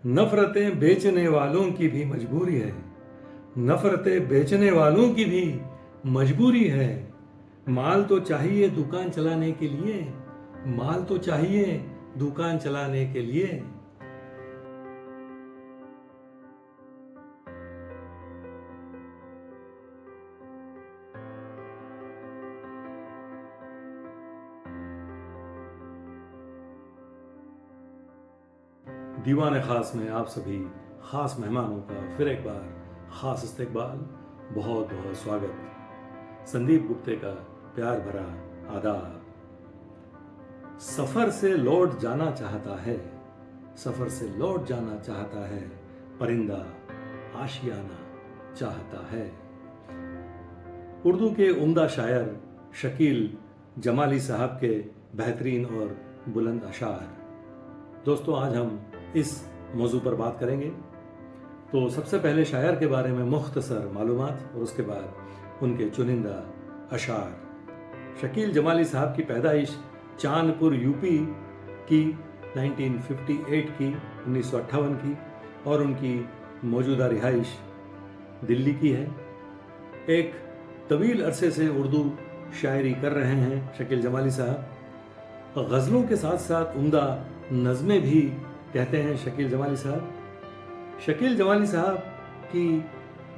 नफरतें बेचने वालों की भी मजबूरी है। नफरतें बेचने वालों की भी मजबूरी है। माल तो चाहिए दुकान चलाने के लिए, माल तो चाहिए दुकान चलाने के लिए। दीवाने खास में आप सभी खास मेहमानों का फिर एक बार खास इस्तकबाल, बहुत बहुत स्वागत। संदीप गुप्ते का प्यार भरा आदाब। सफर से लौट जाना चाहता है, सफर से लौट जाना चाहता है, परिंदा आशियाना चाहता है। उर्दू के उम्दा शायर शकील जमाली साहब के बेहतरीन और बुलंद अशार। दोस्तों, आज हम इस मौजू पर बात करेंगे। तो सबसे पहले शायर के बारे में मुख्तसर मालूमात और उसके बाद उनके चुनिंदा अशार। शकील जमाली साहब की पैदाइश चांदपुर यूपी की 1958 की 1958 की और उनकी मौजूदा रिहाइश दिल्ली की है। एक तवील अरसे से उर्दू शायरी कर रहे हैं शकील जमाली साहब। गज़लों के साथ साथ उम्दा नज़में भी कहते हैं शकील जमाली साहब। शकील जमाली साहब की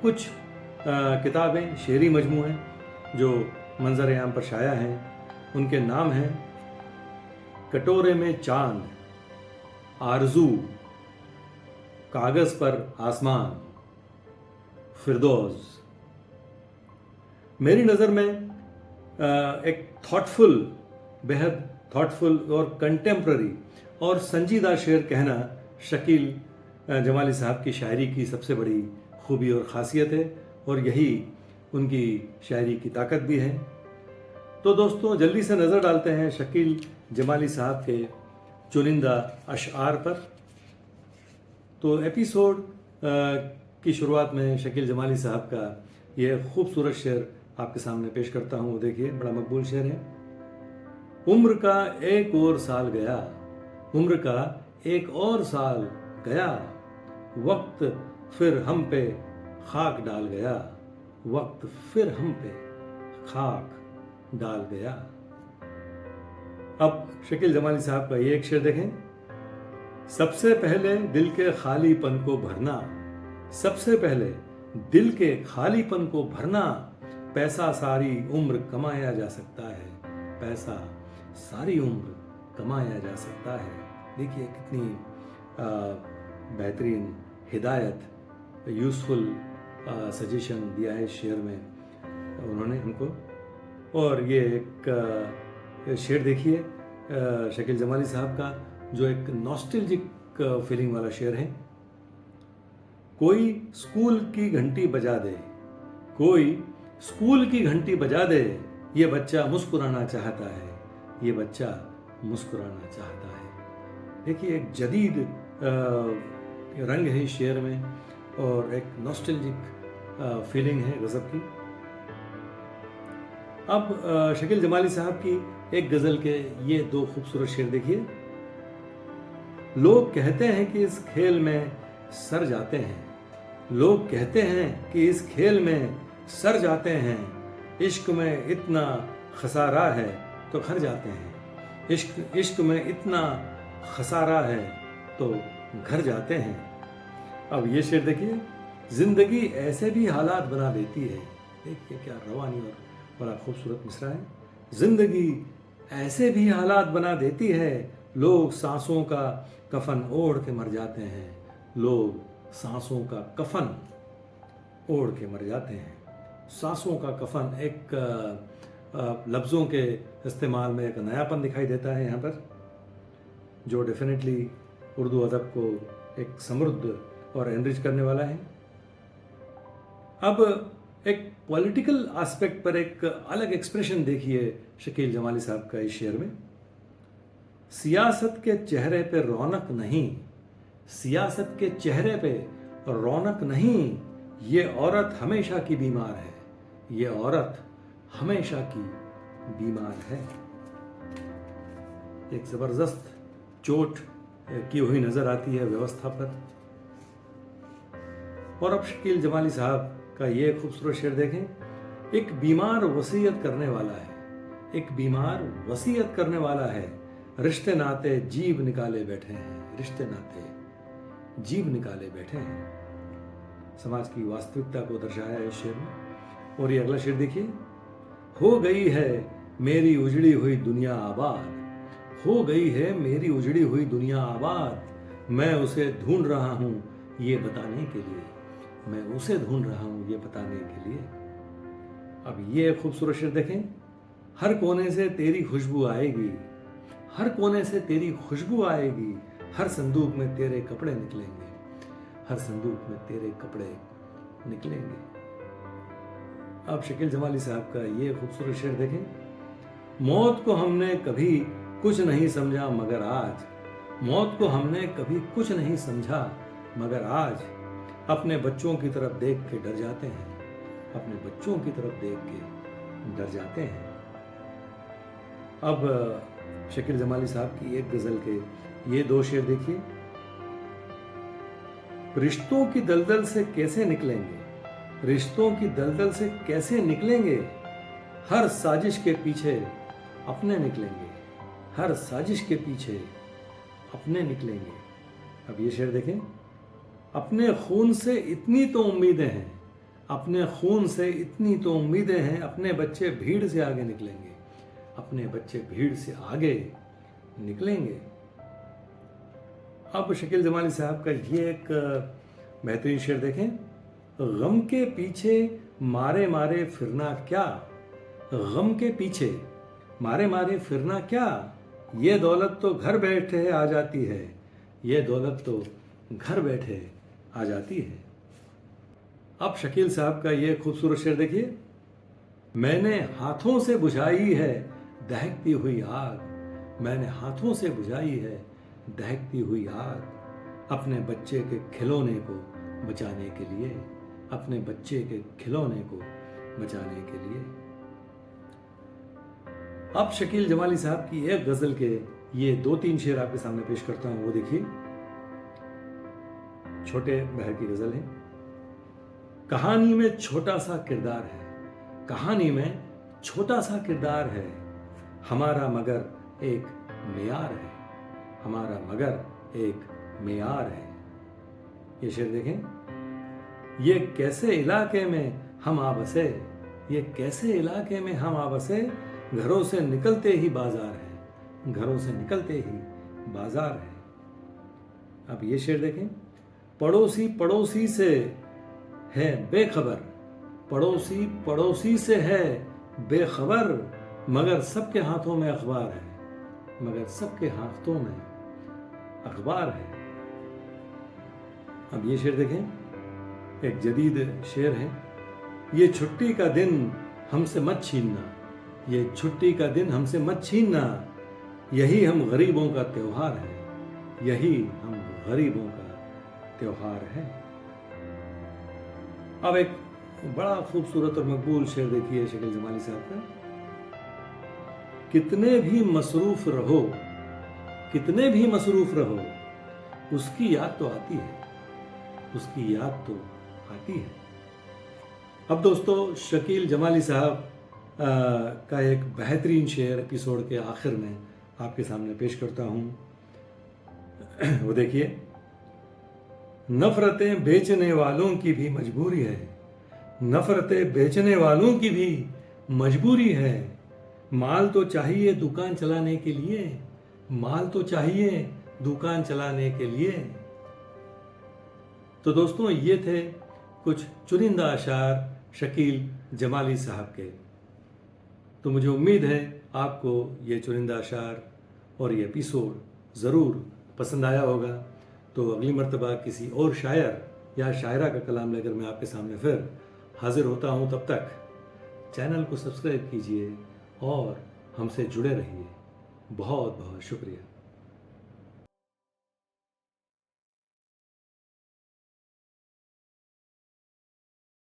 कुछ किताबें शेरी मजमू हैं जो मंजर आम पर शाया हैं। उनके नाम हैं कटोरे में चांद, आरजू, कागज पर आसमान, फिरदौस। मेरी नज़र में एक थॉटफुल, बेहद थॉटफुल और कंटेम्प्ररी और संजीदा शेर कहना शकील जमाली साहब की शायरी की सबसे बड़ी खूबी और ख़ासियत है और यही उनकी शायरी की ताकत भी है। तो दोस्तों, जल्दी से नज़र डालते हैं शकील जमाली साहब के चुनिंदा अशआर पर। तो एपिसोड की शुरुआत में शकील जमाली साहब का ये खूबसूरत शेर आपके सामने पेश करता हूँ। वो देखिए, बड़ा मकबूल शेर है। उम्र का एक और साल गया, उम्र का एक और साल गया, वक्त फिर हम पे खाक डाल गया, वक्त फिर हम पे खाक डाल गया। अब शकील जमाली साहब का ये एक शेर देखें। सबसे पहले दिल के खालीपन को भरना, सबसे पहले दिल के खालीपन को भरना, पैसा सारी उम्र कमाया जा सकता है, पैसा सारी उम्र कमाया जा सकता है। देखिए कितनी बेहतरीन हिदायत, यूज़फुल सजेशन दिया है शेर में उन्होंने हमको। और ये एक शेर देखिए शकील जमाली साहब का, जो एक नॉस्टैल्जिक फीलिंग वाला शेर है। कोई स्कूल की घंटी बजा दे, कोई स्कूल की घंटी बजा दे, ये बच्चा मुस्कुराना चाहता है, ये बच्चा मुस्कुराना चाहता है। देखिए एक जदीद रंग है इस शेर में और एक नॉस्टैल्जिक फीलिंग है गज़ब की। अब शकील जमाली साहब की एक गज़ल के ये दो खूबसूरत शेर देखिए। लोग कहते हैं कि इस खेल में सर जाते हैं, लोग कहते हैं कि इस खेल में सर जाते हैं, इश्क में इतना खसारा है तो घर जाते हैं, इश्क में इतना खसारा है तो घर जाते हैं। अब ये शेर देखिए। जिंदगी ऐसे भी हालात बना देती है, देखिए क्या रवानी और बड़ा खूबसूरत मिसरा है। जिंदगी ऐसे भी हालात बना देती है, लोग सांसों का कफन ओढ़ के मर जाते हैं, लोग सांसों का कफन ओढ़ के मर जाते हैं। सांसों का कफन, एक लफ्ज़ों के इस्तेमाल में एक नयापन दिखाई देता है यहाँ पर, जो डेफिनेटली उर्दू अदब को एक समृद्ध और एनरिच करने वाला है। अब एक पॉलिटिकल एस्पेक्ट पर एक अलग एक्सप्रेशन देखिए शकील जमाली साहब का इस शेर में। सियासत के चेहरे पे रौनक नहीं, सियासत के चेहरे पे रौनक नहीं, ये औरत हमेशा की बीमार है, ये औरत हमेशा की बीमार है। एक ज़बरदस्त चोट की हुई नजर आती है व्यवस्था पर। और अब शकील जमाली साहब का ये खूबसूरत शेर देखें, एक बीमार वसीयत करने वाला है, एक बीमार वसीयत करने वाला है, रिश्ते नाते जीव निकाले बैठे हैं, रिश्ते नाते जीव निकाले बैठे हैं। समाज की वास्तविकता को दर्शाया है इस शेर में। और ये अगला शेर देखिए, हो गई है मेरी उजड़ी हुई दुनिया आबाद, हो गई है मेरी उजड़ी हुई दुनिया आबाद, मैं उसे ढूंढ रहा हूं ये बताने के लिए, मैं उसे ढूंढ रहा हूं ये बताने के लिए। अब ये खूबसूरत शेर देखें, हर कोने से तेरी खुशबू आएगी, हर कोने से तेरी खुशबू आएगी, हर संदूक में तेरे कपड़े निकलेंगे, हर संदूक में तेरे कपड़े निकलेंगे। अब शकील जमाली साहब का ये खूबसूरत शेर देखें, मौत को हमने कभी कुछ नहीं समझा मगर आज, मौत को हमने कभी कुछ नहीं समझा मगर आज, अपने बच्चों की तरफ देख के डर जाते हैं, अपने बच्चों की तरफ देख के डर जाते हैं। अब शकील जमाली साहब की एक गजल के ये दो शेर देखिए, रिश्तों की दलदल से कैसे निकलेंगे, रिश्तों की दलदल से कैसे निकलेंगे, हर साजिश के पीछे अपने निकलेंगे, हर साजिश के पीछे अपने निकलेंगे। अब ये शेर देखें, अपने खून से इतनी तो उम्मीदें हैं, अपने खून से इतनी तो उम्मीदें हैं, अपने बच्चे भीड़ से आगे निकलेंगे, अपने बच्चे भीड़ से आगे निकलेंगे। अब शकील जमाली साहब का ये एक बेहतरीन शेर देखें, गम के पीछे मारे मारे फिरना क्या, गम के पीछे मारे मारे फिरना क्या, ये दौलत तो घर बैठे आ जाती है, ये दौलत तो घर बैठे आ जाती है। अब शकील साहब का ये खूबसूरत शेर देखिए, मैंने हाथों से बुझाई है दहकती हुई आग, मैंने हाथों से बुझाई है दहकती हुई आग, अपने बच्चे के खिलौने को बचाने के लिए, अपने बच्चे के खिलौने को बचाने के लिए। अब शकील जमाली साहब की एक गजल के ये दो तीन शेर आपके सामने पेश करता हूं, वो देखिए। छोटे बहर की गजल है, कहानी में छोटा सा किरदार है, कहानी में छोटा सा किरदार है, हमारा मगर एक मेयार है, हमारा मगर एक मेयार है। ये शेर देखें, ये कैसे इलाके में हम आ बसे, ये कैसे इलाके में हम आ बसे, घरों से निकलते ही बाजार है, घरों से निकलते ही बाजार है। अब ये शेर देखें, पड़ोसी पड़ोसी से है बेखबर, पड़ोसी पड़ोसी से है बेखबर, मगर सबके हाथों में अखबार है, मगर सबके हाथों में अखबार है। अब ये शेर देखें, एक जदीद शेर है, ये छुट्टी का दिन हमसे मत छीनना, ये छुट्टी का दिन हमसे मत छीनना, यही हम गरीबों का त्योहार है, यही हम गरीबों का त्योहार है। अब एक बड़ा खूबसूरत और मकबूल शेर देखिए शकील जमाली साहब का, कितने भी मसरूफ रहो, कितने भी मसरूफ रहो, उसकी याद तो आती है, उसकी याद तो आती है। अब दोस्तों शकील जमाली साहब का एक बेहतरीन शेर एपिसोड के आखिर में आपके सामने पेश करता हूं, वो देखिए। नफरतें बेचने वालों की भी मजबूरी है, नफरतें बेचने वालों की भी मजबूरी है, माल तो चाहिए दुकान चलाने के लिए, माल तो चाहिए दुकान चलाने के लिए। तो दोस्तों ये थे कुछ चुनिंदा अशार शकील जमाली साहब के। तो मुझे उम्मीद है आपको ये चुनिंदा अशार और ये एपिसोड ज़रूर पसंद आया होगा। तो अगली मर्तबा किसी और शायर या शायरा का कलाम लेकर मैं आपके सामने फिर हाजिर होता हूँ। तब तक चैनल को सब्सक्राइब कीजिए और हमसे जुड़े रहिए। बहुत बहुत शुक्रिया।